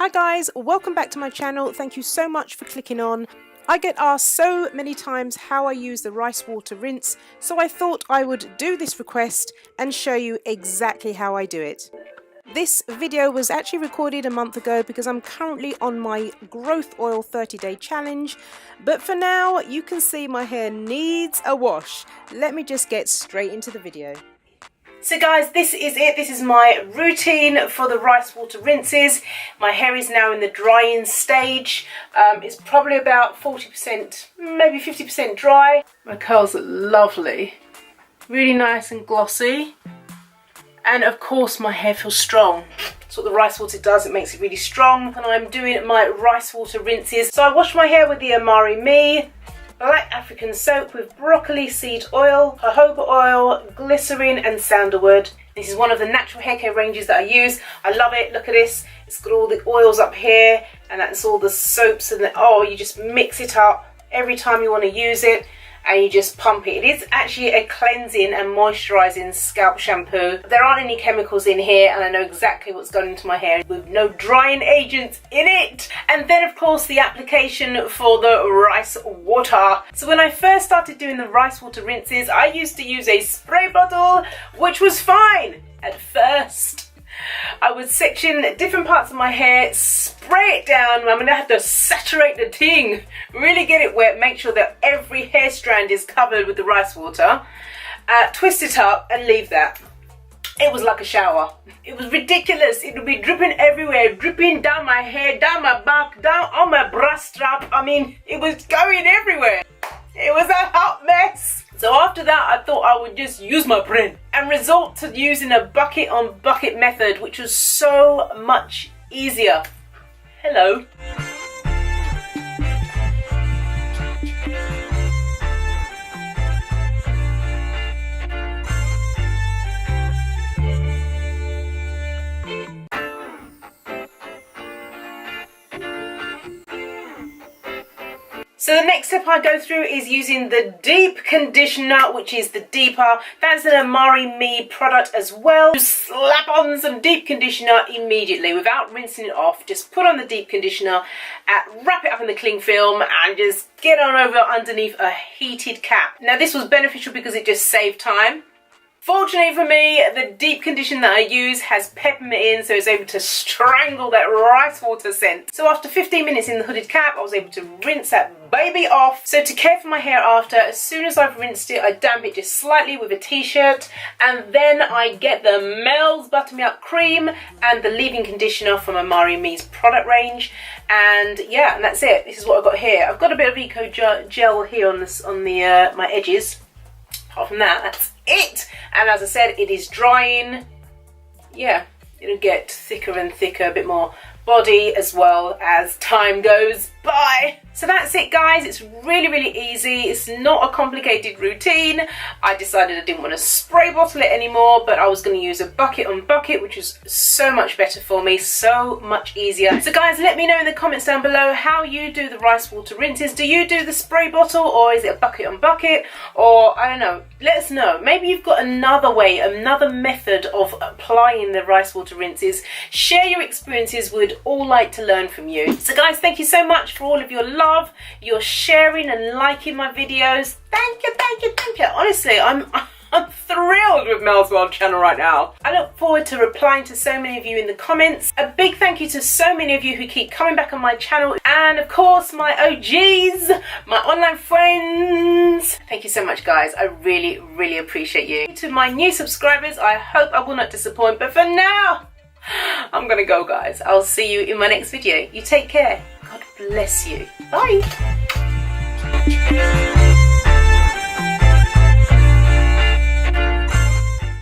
Hi guys, welcome back to my channel. Thank you so much for clicking on. I get asked so many times how I use the rice water rinse, so I thought I would do this request and show you exactly how I do it. This video was actually recorded a month ago because I'm currently on my growth oil 30-day challenge, but for now you can see my hair needs a wash. Let me just get straight into the video. So guys, this is it. This is my routine for the rice water rinses. My hair is now in the drying stage. It's probably about 40%, maybe 50% dry. My curls look lovely, really nice and glossy. And of course my hair feels strong. That's what the rice water does, it makes it really strong. And I'm doing my rice water rinses. So I wash my hair with the Amari Me Black African soap with broccoli seed oil, jojoba oil, glycerin and sandalwood. This is one of the natural hair care ranges that I use. I love it. Look at this. It's got all the oils up here and that's all the soaps and you just mix it up every time you want to use it and you just pump it. It is actually a cleansing and moisturising scalp shampoo. There aren't any chemicals in here and I know exactly what's going into my hair with no drying agents in it. And then of course the application for the rice water. So when I first started doing the rice water rinses, I used to use a spray bottle, which was fine at first. I would section different parts of my hair, spray it down. I'm going to have to saturate the thing, really get it wet, make sure that every hair strand is covered with the rice water, twist it up and leave that. It was like a shower. It was ridiculous. It would be dripping everywhere, dripping down my hair, down my back, down on my bra strap. I mean, it was going everywhere. It was a hot mess. So after that, I thought I would just use my brain and resort to using a bucket on bucket method, which was so much easier. Hello. So the next step I go through is using the deep conditioner, which is the deeper. That's an Amari Me product as well. Just slap on some deep conditioner immediately without rinsing it off. Just put on the deep conditioner, wrap it up in the cling film and just get on over underneath a heated cap. Now this was beneficial because it just saved time. Fortunately for me, the deep conditioner that I use has peppermint in, so it's able to strangle that rice water scent. So after 15 minutes in the hooded cap, I was able to rinse that baby off. So to care for my hair after, as soon as I've rinsed it, I damp it just slightly with a t-shirt, and then I get the Mel's Butter Me Up Cream and the leave-in conditioner from Amari Me's product range. And yeah, and that's it. This is what I've got here. I've got a bit of eco gel here on my edges. Apart from that, that's it. And as I said, it is drying. Yeah, it'll get thicker and thicker, a bit more body as well as time goes by. So that's it guys, it's really, really easy. It's not a complicated routine. I decided I didn't want to spray bottle it anymore, but I was going to use a bucket on bucket, which is so much better for me, so much easier. So guys, let me know in the comments down below how you do the rice water rinses. Do you do the spray bottle or is it a bucket on bucket? Or I don't know, let us know. Maybe you've got another way, another method of applying the rice water rinses. Share your experiences, we'd all like to learn from you. So guys, thank you so much for all of your love, your sharing and liking my videos. Thank you, thank you, thank you. Honestly, I'm thrilled with Mel's World channel right now. I look forward to replying to so many of you in the comments. A big thank you to so many of you who keep coming back on my channel. And of course, my OGs, my online friends. Thank you so much, guys. I really, really appreciate you. To my new subscribers, I hope I will not disappoint. But for now, I'm gonna go, guys. I'll see you in my next video. You take care. God bless you. Bye.